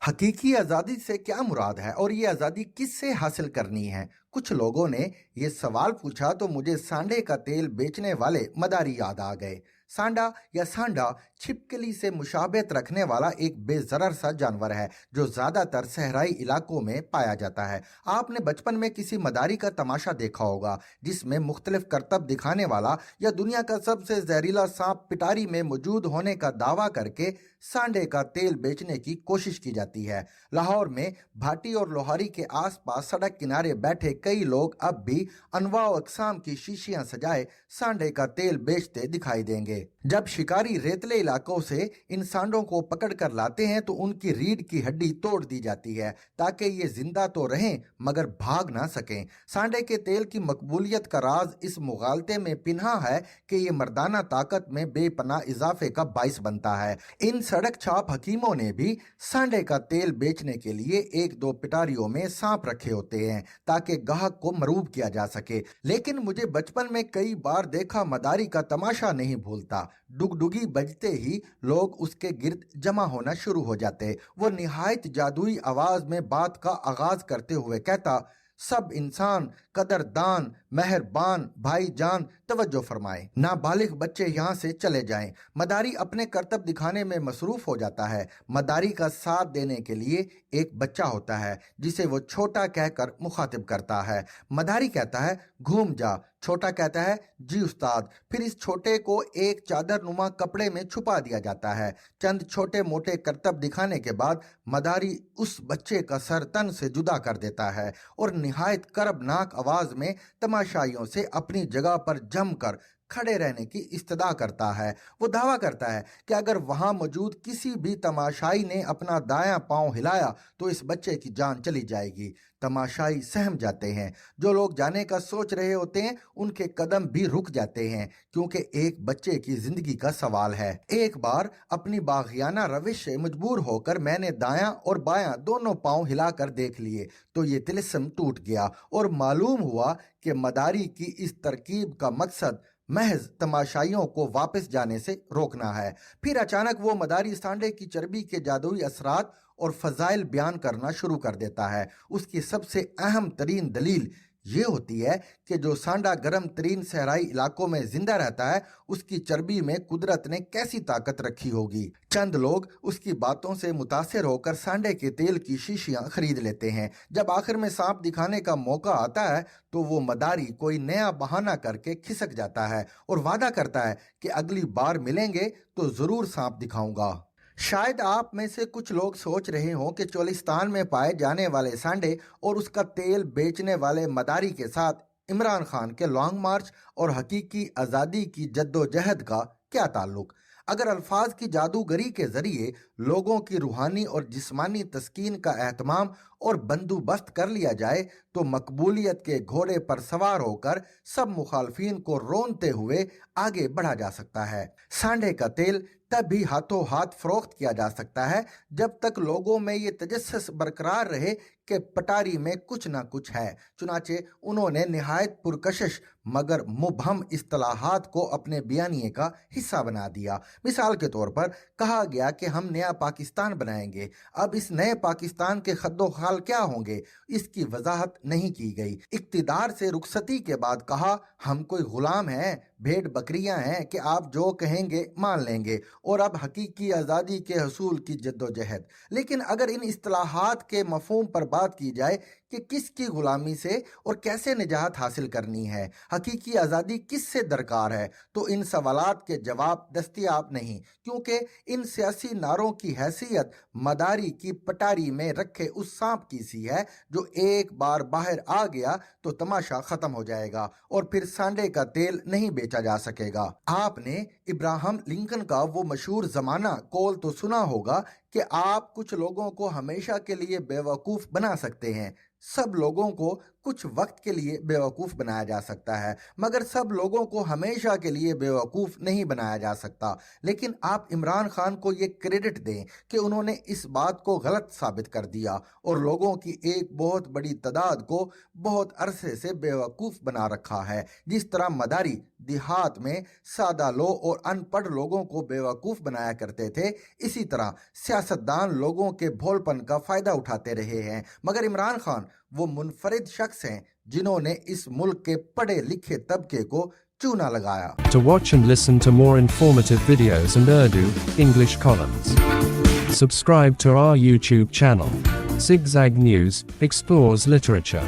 हकीकी आज़ादी से क्या मुराद है और ये आज़ादी किससे हासिल करनी है? कुछ लोगों ने ये सवाल पूछा तो मुझे सांडे का तेल बेचने वाले मदारी याद आ गए। सांडा या सांडा छिपकली से मुशाबहत रखने वाला एक बेज़रर सा जानवर है जो ज़्यादातर सहराई इलाकों में पाया जाता है। आपने बचपन में किसी मदारी का तमाशा देखा होगा जिसमें मुख्तलिफ करतब दिखाने वाला या दुनिया का सबसे जहरीला सांप पिटारी में मौजूद होने का दावा करके सांडे का तेल बेचने की कोशिश की जाती है। लाहौर में भाटी और लोहारी के आसपास सड़क किनारे बैठे कई लोग अब भी अनवा अकसाम की शीशियां सजाए सांडे का तेल बेचते दिखाई देंगे। जब शिकारी रेतले इलाकों से इन सांडों को पकड़ कर लाते हैं तो उनकी रीढ़ की हड्डी तोड़ दी जाती है ताकि ये जिंदा तो रहें मगर भाग ना सकें। सांडे के तेल की मकबूलियत का राज इस मुगालते में पिन्हा है कि ये मर्दाना ताकत में बेपनाह इजाफे का बाइस बनता है। इन सड़क छाप हकीमों ने भी सांडे का तेल बेचने के लिए एक दो पिटारियों में सांप रखे होते हैं ताकि गाहक को मरूब किया जा सके। लेकिन मुझे बचपन में कई बार देखा मदारी का तमाशा नहीं भूलता। डुगडुगी बजते ही लोग उसके गिर्द जमा होना शुरू हो जाते। वो निहायत जादुई आवाज में बात का आगाज करते हुए कहता, सब इंसान कदरदान मेहरबान भाईजान तवज्जो फरमाए, नाबालिग बच्चे यहाँ से चले जाएं। मदारी अपने करतब दिखाने में मसरूफ हो जाता है। मदारी का साथ देने के लिए एक बच्चा होता है जिसे वो छोटा कहकर मुखातिब करता है। मदारी कहता है घूम जा, छोटा कहता है जी उस्ताद। फिर इस छोटे को एक चादर नुमा कपड़े में छुपा दिया जाता है। चंद छोटे मोटे करतब दिखाने के बाद मदारी उस बच्चे का सर तन से जुदा कर देता है और निहायत करबनाक आवाज में तमाशाइयों से अपनी जगह पर जमकर खड़े रहने की इस्तदा करता है। वो दावा करता है कि अगर वहां मौजूद किसी भी तमाशाई ने अपना दायां पांव हिलाया तो इस बच्चे की जान चली जाएगी। तमाशाई सहम जाते हैं। जो लोग जाने का सोच रहे होते हैं उनके कदम भी रुक जाते हैं क्योंकि एक बच्चे की जिंदगी का सवाल है। एक बार अपनी बागियाना रविश से मजबूर होकर मैंने दायां और बायां दोनों पांव हिलाकर देख लिए तो ये तिलिस्म टूट गया और मालूम हुआ कि मदारी की इस तरकीब का मकसद महज तमाशाइयों को वापस जाने से रोकना है। फिर अचानक वो मदारी सांडे की चर्बी के जादुई असरात और फजाइल बयान करना शुरू कर देता है। उसकी सबसे अहम तरीन दलील ये होती है कि जो सांडा गर्म तरीन सहराई इलाकों में जिंदा रहता है उसकी चर्बी में कुदरत ने कैसी ताकत रखी होगी। चंद लोग उसकी बातों से मुतासिर होकर सांडे के तेल की शीशियां खरीद लेते हैं। जब आखिर में सांप दिखाने का मौका आता है तो वो मदारी कोई नया बहाना करके खिसक जाता है और वादा करता है कि अगली बार मिलेंगे तो जरूर सांप दिखाऊंगा। शायद आप में से कुछ लोग सोच रहे हों कि चोलिस्तान में पाए जाने वाले सांडे और उसका तेल बेचने वाले मदारी के साथ इमरान खान के लॉन्ग मार्च और हकीकी आज़ादी की जद्दोजहद का क्या ताल्लुक। अगर अल्फाज की जादूगरी के जरिए लोगों की रूहानी और जिस्मानी तस्कीन का एहतमाम और बंदोबस्त कर लिया जाए तो मकबूलियत के घोड़े पर सवार होकर सब मुखालफीन को रोनते हुए आगे बढ़ा जा सकता है। सांडे का तेल तब भी हाथों हाथ फरोख्त किया जा सकता है जब तक लोगों में ये तजस्सुस बरकरार रहे कि पटारी में कुछ ना कुछ है। चुनाचे उन्होंने निहायत पुरकशिश मगर मुबहम इस्तिलाहात को अपने बयानिए का हिस्सा बना दिया। मिसाल के तौर पर कहा गया कि हम नया पाकिस्तान बनाएंगे। अब इस नए पाकिस्तान के खद्दो खाल क्या होंगे इसकी वजाहत नहीं की गई। इक्तिदार से रुखसती के बाद कहा हम कोई गुलाम हैं, भेड़ बकरियां हैं कि आप जो कहेंगे मान लेंगे और अब हकीकी आज़ादी के हसूल की जद्दोजहद। लेकिन अगर इन इस्तिलाहात के मफहूम पर बात की जाए कि किसकी गुलामी से और कैसे निजात हासिल करनी है, हकीकी आज़ादी किससे दरकार है, तो इन सवालात के जवाब दस्तयाब नहीं क्योंकि इन सियासी नारों की हैसियत मदारी की पटारी में रखे उस सांप की सी है जो एक बार बाहर आ गया तो तमाशा खत्म हो जाएगा और फिर सांडे का तेल नहीं बेचा जा सकेगा। आपने इब्राहिम लिंकन का वो मशहूर जमाना कौल तो सुना होगा कि आप कुछ लोगों को हमेशा के लिए बेवकूफ बना सकते हैं, सब लोगों को कुछ वक्त के लिए बेवकूफ़ बनाया जा सकता है, मगर सब लोगों को हमेशा के लिए बेवकूफ़ नहीं बनाया जा सकता। लेकिन आप इमरान खान को ये क्रेडिट दें कि उन्होंने इस बात को गलत साबित कर दिया और लोगों की एक बहुत बड़ी तादाद को बहुत अरसे से बेवकूफ़ बना रखा है। जिस तरह मदारी देहात में सादा लोग और अनपढ़ लोगों को बेवकूफ़ बनाया करते थे, इसी तरह सियासतदान लोगों के भोलपन का फ़ायदा उठाते रहे हैं। मगर इमरान खान वो मुनफरिद शख्स हैं जिन्होंने इस मुल्क के पढ़े लिखे तबके को चूना लगाया। To watch and listen to more informative videos and Urdu, English columns, subscribe to our YouTube channel. Zigzag News explores literature,